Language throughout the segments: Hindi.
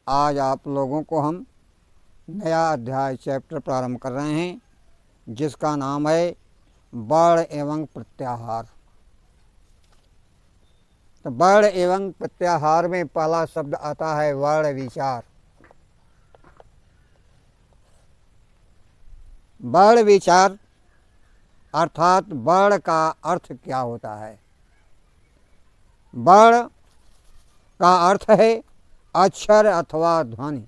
आज आप लोगों को हम नया अध्याय चैप्टर प्रारंभ कर रहे हैं, जिसका नाम है वर्ण एवं प्रत्याहार। तो वर्ण एवं प्रत्याहार में पहला शब्द आता है वर्ण विचार। वर्ण विचार अर्थात वर्ण का अर्थ क्या होता है। वर्ण का अर्थ है अक्षर अथवा ध्वनि।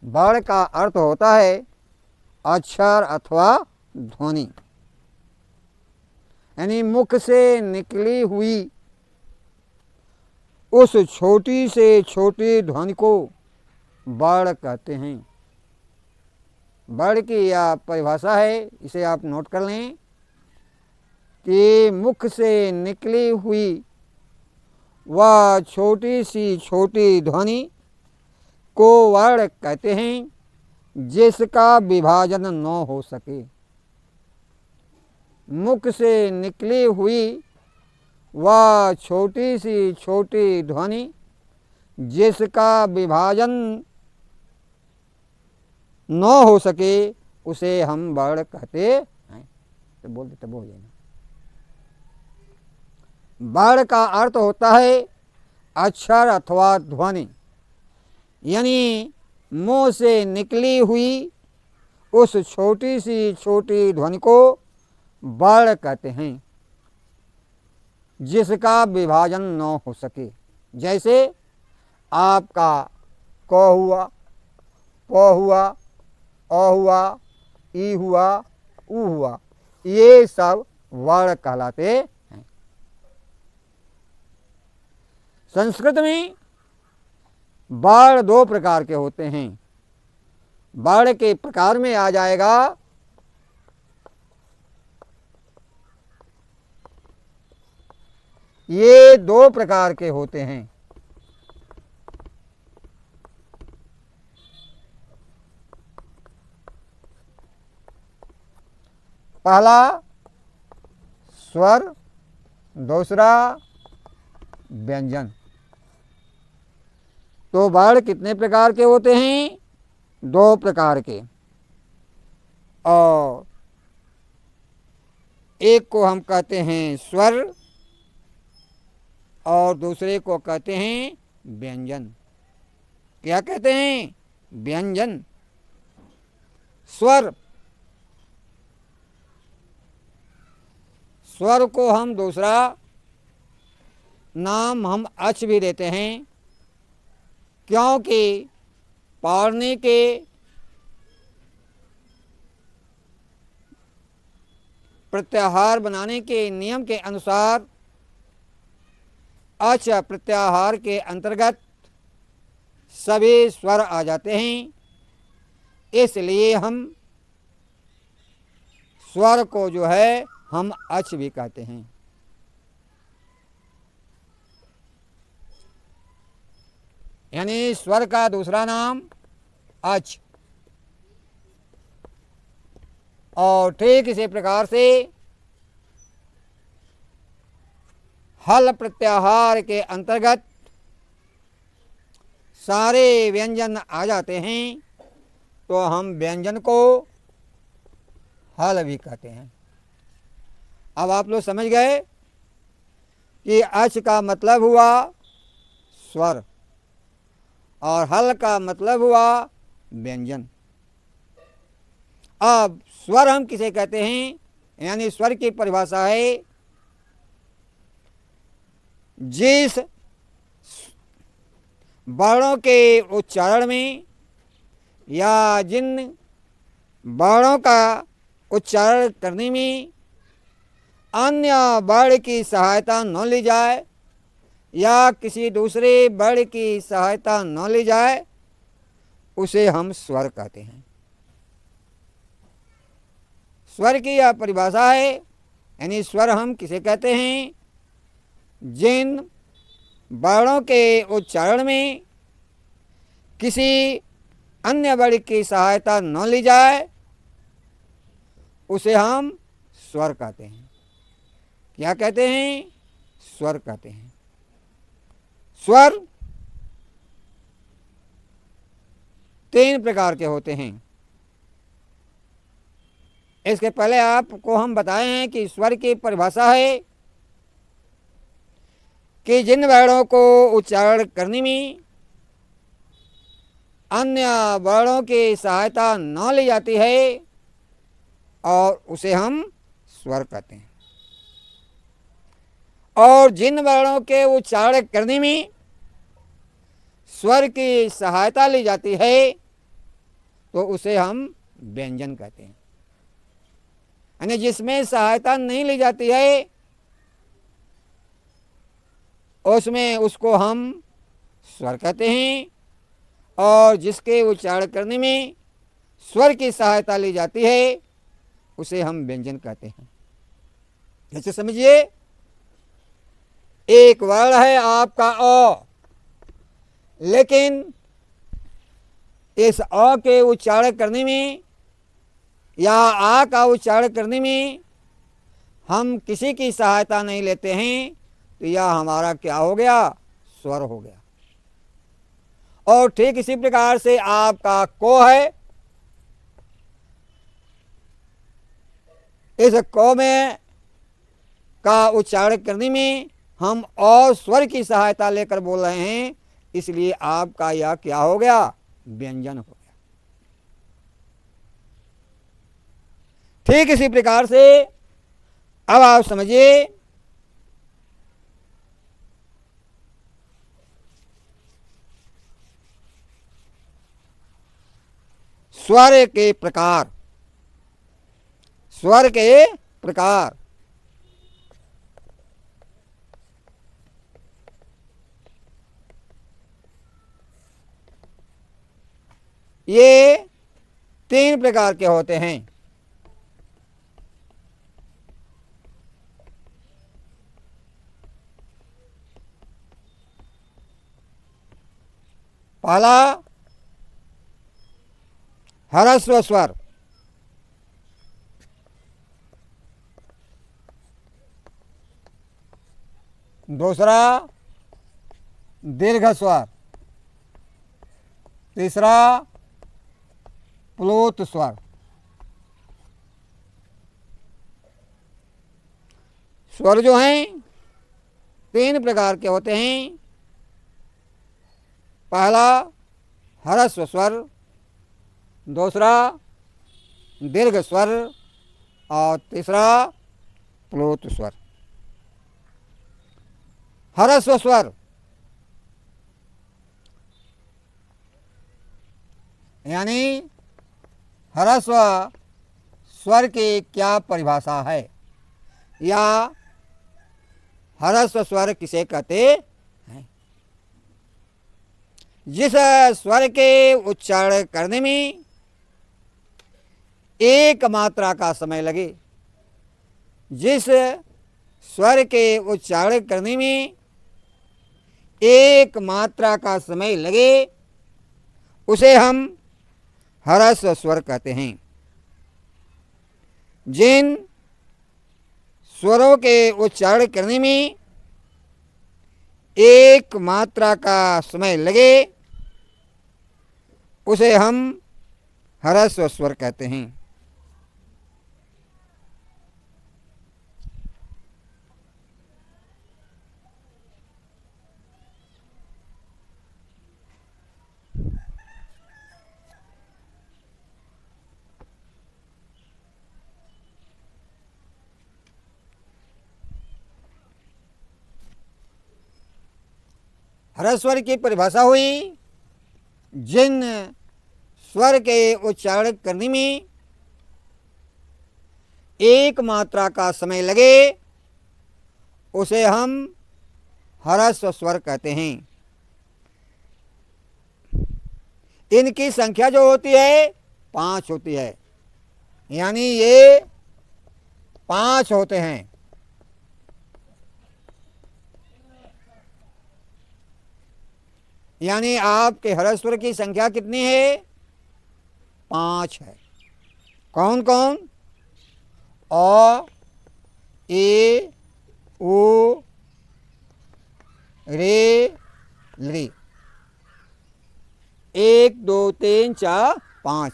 वर्ण का अर्थ होता है अक्षर अथवा ध्वनि, यानी मुख से निकली हुई उस छोटी से छोटी ध्वनि को वर्ण कहते हैं। वर्ण की यह परिभाषा है, इसे आप नोट कर लें कि मुख से निकली हुई वह छोटी सी छोटी ध्वनि को वर्ण कहते हैं, जिसका विभाजन न हो सके। मुख से निकली हुई वह छोटी सी छोटी ध्वनि जिसका विभाजन न हो सके, उसे हम वर्ण कहते हैं। तो बोल देते बोल देना। वर्ण का अर्थ होता है अक्षर अथवा ध्वनि, यानी मुंह से निकली हुई उस छोटी सी छोटी ध्वनि को वर्ण कहते हैं, जिसका विभाजन न हो सके। जैसे आपका क हुआ, प हुआ, अ हुआ, ई हुआ, उ हुआ, ये सब वर्ण कहलाते हैं। संस्कृत में वर्ण दो प्रकार के होते हैं। वर्ण के प्रकार में आ जाएगा ये दो प्रकार के होते हैं। पहला स्वर, दूसरा व्यंजन। तो वर्ण कितने प्रकार के होते हैं? दो प्रकार के। और एक को हम कहते हैं स्वर और दूसरे को कहते हैं व्यंजन। क्या कहते हैं? व्यंजन। स्वर, स्वर को हम दूसरा नाम हम अच भी देते हैं, क्योंकि पढ़ने के प्रत्याहार बनाने के नियम के अनुसार अच प्रत्याहार के अंतर्गत सभी स्वर आ जाते हैं, इसलिए हम स्वर को जो है हम अच भी कहते हैं। यानी स्वर का दूसरा नाम अच। और ठीक इसी प्रकार से हल प्रत्याहार के अंतर्गत सारे व्यंजन आ जाते हैं, तो हम व्यंजन को हल भी कहते हैं। अब आप लोग समझ गए कि अच का मतलब हुआ स्वर और हल का मतलब हुआ व्यंजन। अब स्वर हम किसे कहते हैं? यानी स्वर की परिभाषा है जिस वर्णों के उच्चारण में या जिन वर्णों का उच्चारण करने में अन्य वर्ण की सहायता न ली जाए या किसी दूसरे वर्ण की सहायता न ली जाए, उसे हम स्वर कहते हैं। स्वर की यह परिभाषा है। यानी स्वर हम किसे कहते हैं? जिन वर्णों के उच्चारण में किसी अन्य वर्ण की सहायता न ली जाए उसे हम स्वर कहते हैं। क्या कहते हैं? स्वर कहते हैं। स्वर 3 प्रकार के होते हैं। इसके पहले आपको हम बताए हैं कि स्वर की परिभाषा है कि जिन वर्णों को उच्चारण करने में अन्य वर्णों की सहायता न ली जाती है और उसे हम स्वर कहते हैं, और जिन वर्णों के उच्चारण करने में स्वर की सहायता ली जाती है तो उसे हम व्यंजन कहते हैं। यानी जिसमें सहायता नहीं ली जाती है उसमें उसको हम स्वर कहते हैं, और जिसके उच्चारण करने में स्वर की सहायता ली जाती है उसे हम व्यंजन कहते हैं। जैसे समझिए, एक वर्ण है आपका अ, लेकिन इस अ के उच्चारण करने में या आ का उच्चारण करने में हम किसी की सहायता नहीं लेते हैं तो यह हमारा क्या हो गया? स्वर हो गया। और ठीक इसी प्रकार से आपका को है, इस को में का उच्चारण करने में हम और स्वर की सहायता लेकर बोल रहे हैं, इसलिए आपका यह क्या हो गया? व्यंजन हो गया। ठीक इसी प्रकार से अब आप समझिए, स्वर के प्रकार। स्वर के प्रकार ये 3 प्रकार के होते हैं। पहला ह्रस्व स्वर, दूसरा दीर्घ स्वर, तीसरा प्लुत स्वर। स्वर जो हैं 3 प्रकार के होते हैं। पहला ह्रस्व स्वर, दूसरा दीर्घ स्वर और तीसरा प्लुत स्वर। ह्रस्व स्वर यानी ह्रस्व स्वर की क्या परिभाषा है या ह्रस्व स्वर किसे कहते हैं? जिस स्वर के उच्चारण करने में एक मात्रा का समय लगे, जिस स्वर के उच्चारण करने में एक मात्रा का समय लगे उसे हम ह्रस्व स्वर कहते हैं। जिन स्वरों के उच्चारण करने में एक मात्रा का समय लगे उसे हम ह्रस्व स्वर कहते हैं। ह्रस्व स्वर की परिभाषा हुई, जिन स्वर के उच्चारण करने में एक मात्रा का समय लगे उसे हम ह्रस्व स्वर कहते हैं। इनकी संख्या जो होती है 5 होती है, यानी ये 5 होते हैं। यानी आपके ह्रस्व की संख्या कितनी है? 5 है। कौन कौन? अ, ए, ओ, रे, ली। 1 2 3 4 5।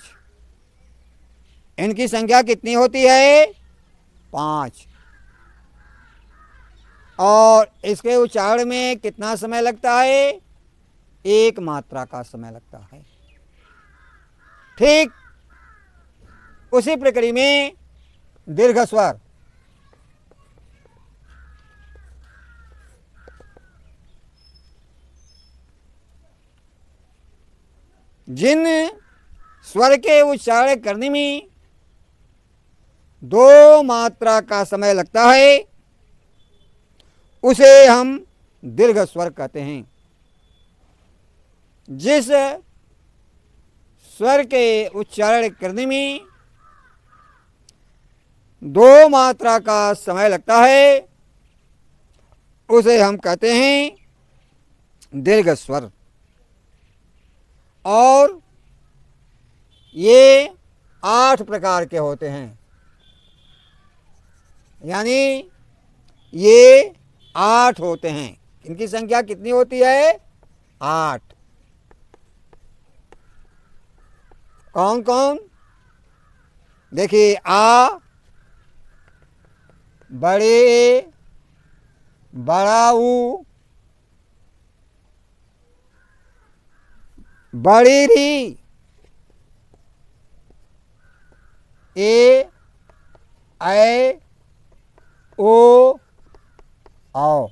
इनकी संख्या कितनी होती है? 5। और इसके उच्चारण में कितना समय लगता है? 1 मात्रा का समय लगता है। ठीक उसी प्रक्रिया में दीर्घ स्वर, जिन स्वर के उच्चारण करने में 2 मात्रा का समय लगता है उसे हम दीर्घ स्वर कहते हैं। जिस स्वर के उच्चारण करने में 2 मात्रा का समय लगता है उसे हम कहते हैं दीर्घ स्वर। और ये 8 प्रकार के होते हैं। यानी ये 8 होते हैं। इनकी संख्या कितनी होती है? 8। कौन कौन? देखिए, आ, बड़े, बड़ा ऊ, बड़ी री, ए, ऐ, ओ, आओ।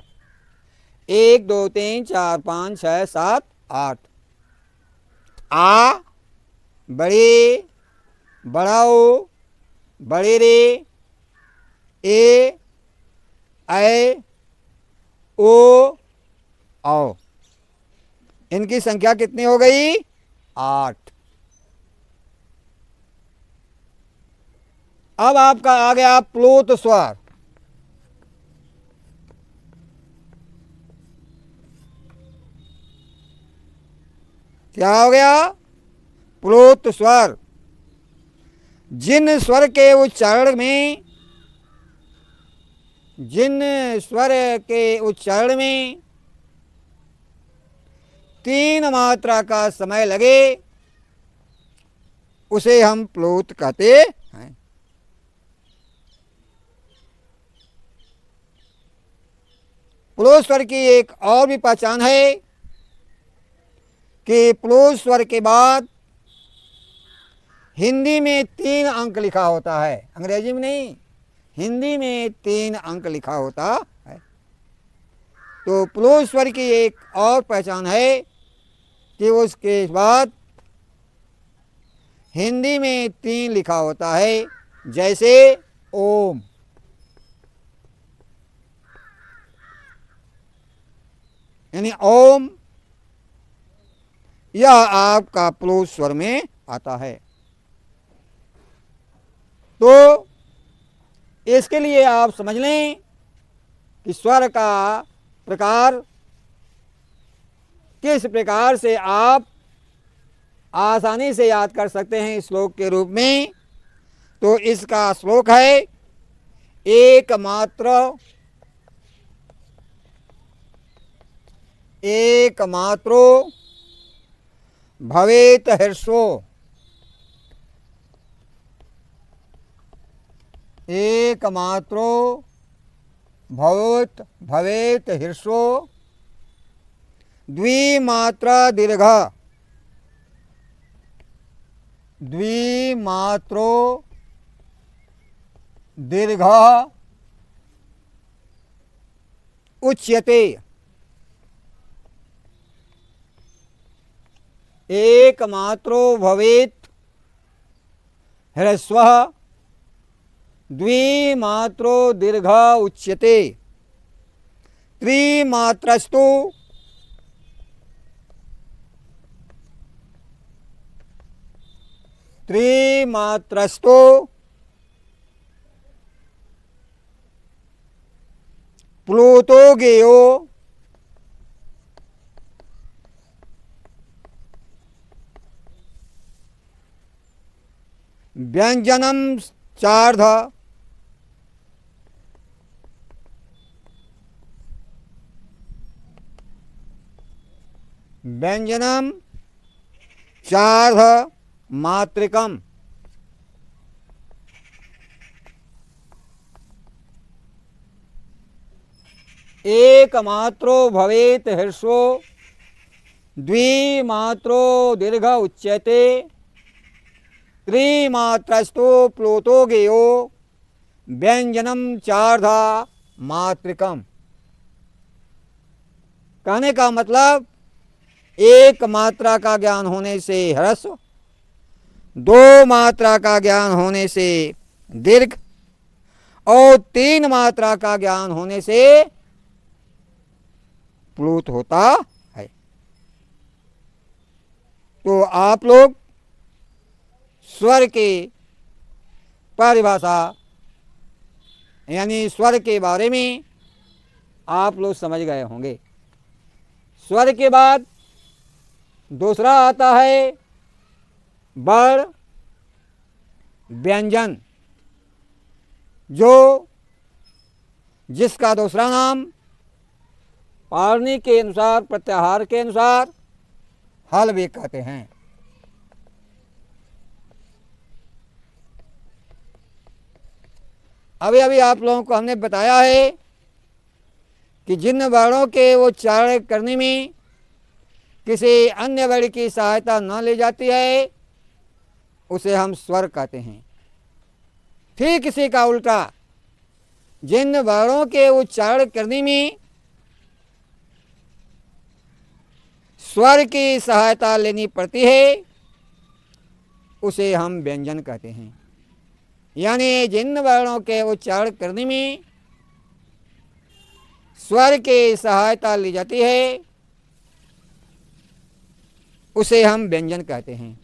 1 2 3 4 5 6 7 8। आ, बड़े, बड़ाओ, बड़े रे, ए, ऐ, ओ, आओ। इनकी संख्या कितनी हो गई? 8। अब आपका आ गया प्लुत स्वर। क्या हो गया? प्लुत स्वर। जिन स्वर के उच्चारण में 3 मात्रा का समय लगे उसे हम प्लुत कहते हैं। प्लुत स्वर की एक और भी पहचान है कि प्लुत स्वर के बाद हिंदी में 3 अंक लिखा होता है, अंग्रेजी में नहीं, हिंदी में 3 अंक लिखा होता है। तो प्लुत स्वर की एक और पहचान है कि उसके बाद हिंदी में 3 लिखा होता है, जैसे ओम। यानी ओम यह आपका प्लुत स्वर में आता है। तो इसके लिए आप समझ लें कि स्वर का प्रकार किस प्रकार से आप आसानी से याद कर सकते हैं श्लोक के रूप में। तो इसका श्लोक है, एकमात्र एकमात्रो भवेत हर्षो, एकमात्रो भवेत हर्षो, द्विमात्रा दीर्घ, द्विमात्रो दीर्घ उच्यते। एकमात्रो भवेत ह्रस्वः, द्विमात्रो दीर्घ उच्यते। त्रिमात्रस्तु त्रिमात्रस्तु प्लुतो गेयो, व्यंजनम चार्ध, व्यंजनम चार्ध मात्रिकम, एकमात्रो भवेत हर्षो द्विमात्रो दीर्घ उच्यते त्रिमात्रस्तो प्लुतो गेयो व्यंजनम चार्धा मात्रिकम। कहने का मतलब एक मात्रा का ज्ञान होने से ह्रस्व, दो मात्रा का ज्ञान होने से दीर्घ और तीन मात्रा का ज्ञान होने से प्लुत होता है। तो आप लोग स्वर की परिभाषा यानी स्वर के बारे में आप लोग समझ गए होंगे। स्वर के बाद दूसरा आता है वर्ण व्यंजन, जो जिसका दूसरा नाम पाणिनि के अनुसार प्रत्याहार के अनुसार हल भी कहते हैं। अभी अभी आप लोगों को हमने बताया है कि जिन वर्णों के उच्चारण करने में किसी अन्य वर्ण की सहायता न ली जाती है उसे हम स्वर कहते हैं। ठीक इसी का उल्टा, जिन वर्णों के उच्चारण करने में स्वर की सहायता लेनी पड़ती है उसे हम व्यंजन कहते हैं। यानी जिन वर्णों के उच्चारण करने में स्वर की सहायता ली जाती है उसे हम व्यंजन कहते हैं।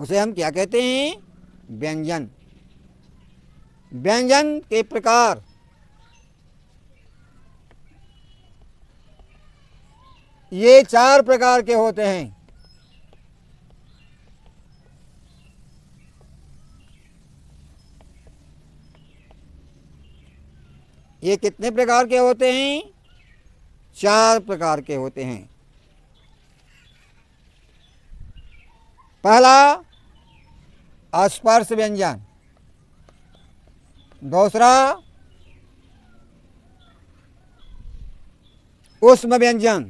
उसे हम क्या कहते हैं? व्यंजन। व्यंजन के प्रकार ये चार प्रकार के होते हैं। ये कितने प्रकार के होते हैं? चार प्रकार के होते हैं। पहला स्पर्श व्यंजन, दूसरा ऊष्म व्यंजन,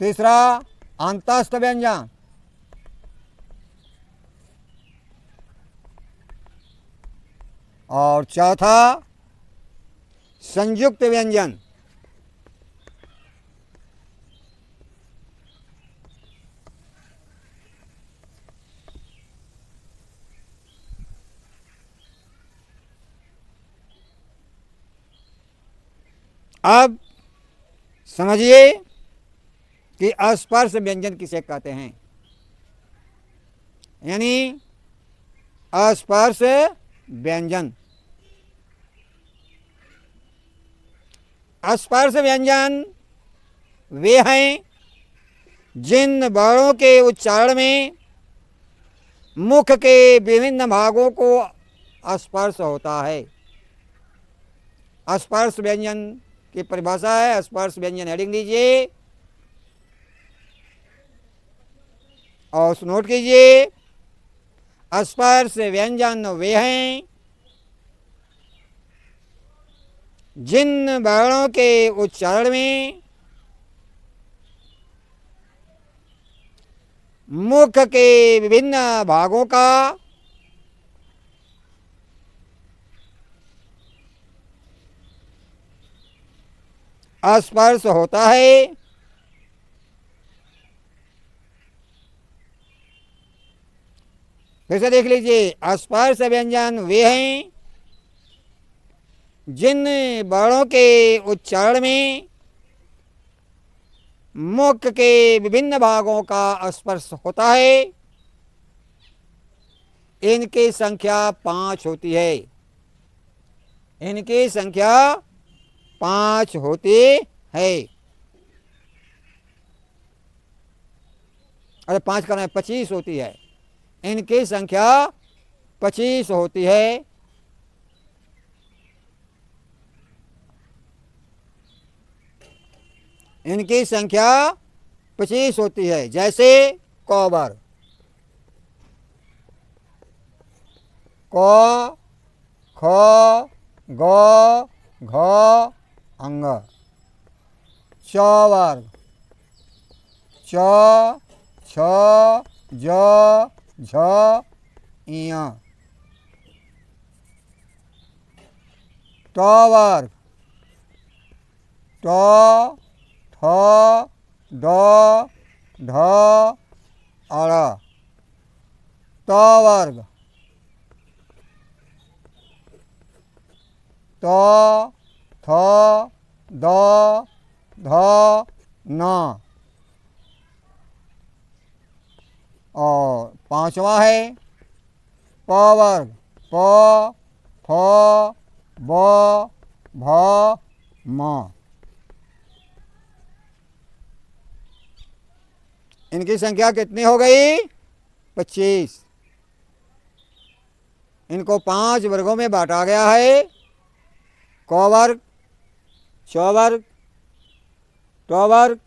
तीसरा अंतस्थ व्यंजन, और चौथा संयुक्त व्यंजन। अब समझिए कि स्पर्श व्यंजन किसे कहते हैं। यानी स्पर्श व्यंजन। स्पर्श व्यंजन वे हैं जिन वर्णों के उच्चारण में मुख के विभिन्न भागों को स्पर्श होता है। स्पर्श व्यंजन की परिभाषा है, स्पर्श व्यंजन हेडिंग लीजिए और नोट कीजिए। स्पर्श व्यंजन वे हैं जिन वर्णों के उच्चारण में मुख के विभिन्न भागों का स्पर्श होता है। फिर से देख लीजिए। स्पर्श व्यंजन वे हैं जिन वर्णों के उच्चारण में मुख के विभिन्न भागों का स्पर्श होता है। इनकी संख्या 5 होती है। इनकी संख्या 5 होती है। अरे 5 करना 25 होती है। इनकी संख्या 25 होती है। इनकी संख्या 25 होती है। जैसे कौबर, क ख ग घ अंग, च वर्ग, च छ ज झ इय, ट वर्ग, ट ठ ड ढ अड़, त वर्ग, त थ द ध न। और पांचवा है प वर्ग, प फ ब भ म। इनकी संख्या कितनी हो गई? 25। इनको 5 वर्गों में बांटा गया है। क वर्ग, च वर्ग, ट वर्ग,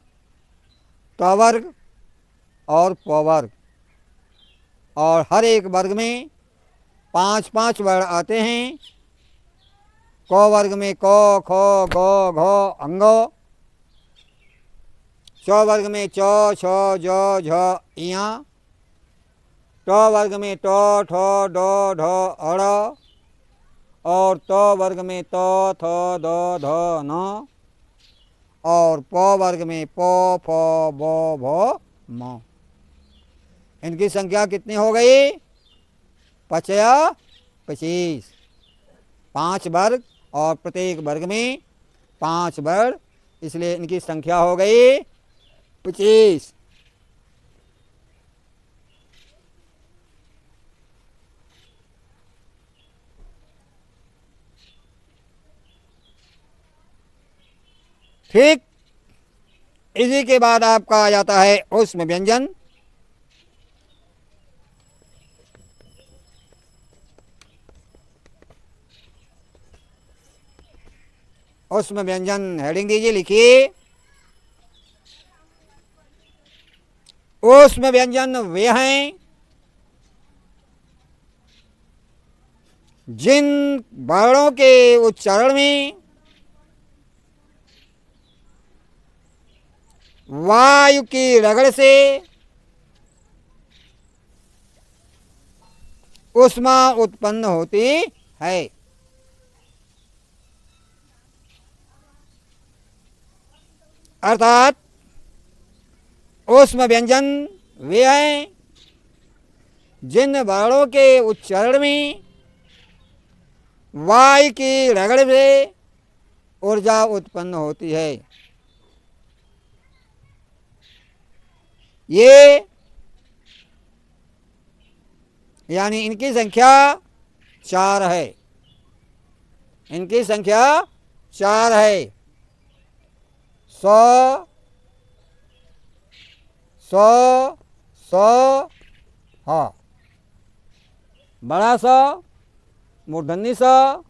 त वर्ग और प वर्ग। और हर एक वर्ग में 5-5 वर्ण आते हैं। क वर्ग में क ख ग घ अंग, च वर्ग में च छ ज झ इया, ट वर्ग में ट ठ ड ढ अड़ और त वर्ग में त थ द ध न और प वर्ग में प फ ब भ म। इनकी संख्या कितनी हो गई? 25। 5 वर्ग और प्रत्येक वर्ग में 5 वर्ण, इसलिए इनकी संख्या हो गई 25। ठीक इसी के बाद आपका आ जाता है ऊष्म व्यंजन। ऊष्म व्यंजन हेडिंग दीजिए, लिखिए ऊष्म व्यंजन वे हैं जिन वर्णों के उच्चारण में वायु की रगड़ से ऊष्मा उत्पन्न होती है। अर्थात ऊष्म व्यंजन वे हैं जिन वर्णों के उच्चारण में वायु की रगड़ से ऊर्जा उत्पन्न होती है। ये यानी इनकी संख्या 4 है। इनकी संख्या 4 है। सौ, सौ, सौ, हा, बड़ा सौ, मूर्धन्य सौ,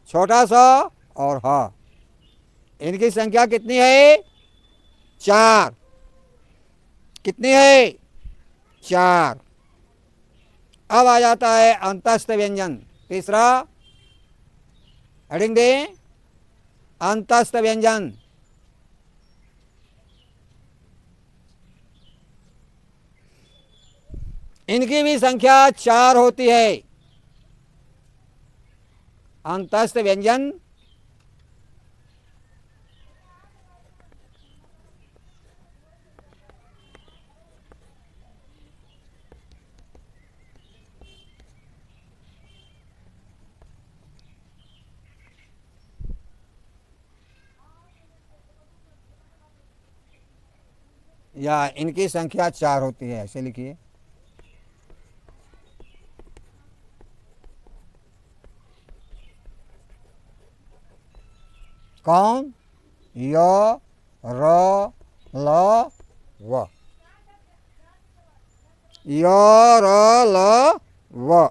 छोटा सौ और हा। इनकी संख्या कितनी है? 4। कितनी है? 4। अब आ जाता है अंतस्थ व्यंजन। तीसरा हेडिंग दे, अंतस्थ व्यंजन। इनकी भी संख्या 4 होती है। अंतस्थ व्यंजन या इनकी संख्या 4 होती है, ऐसे लिखिए। कौन? य, र, ल, व। य र ल व।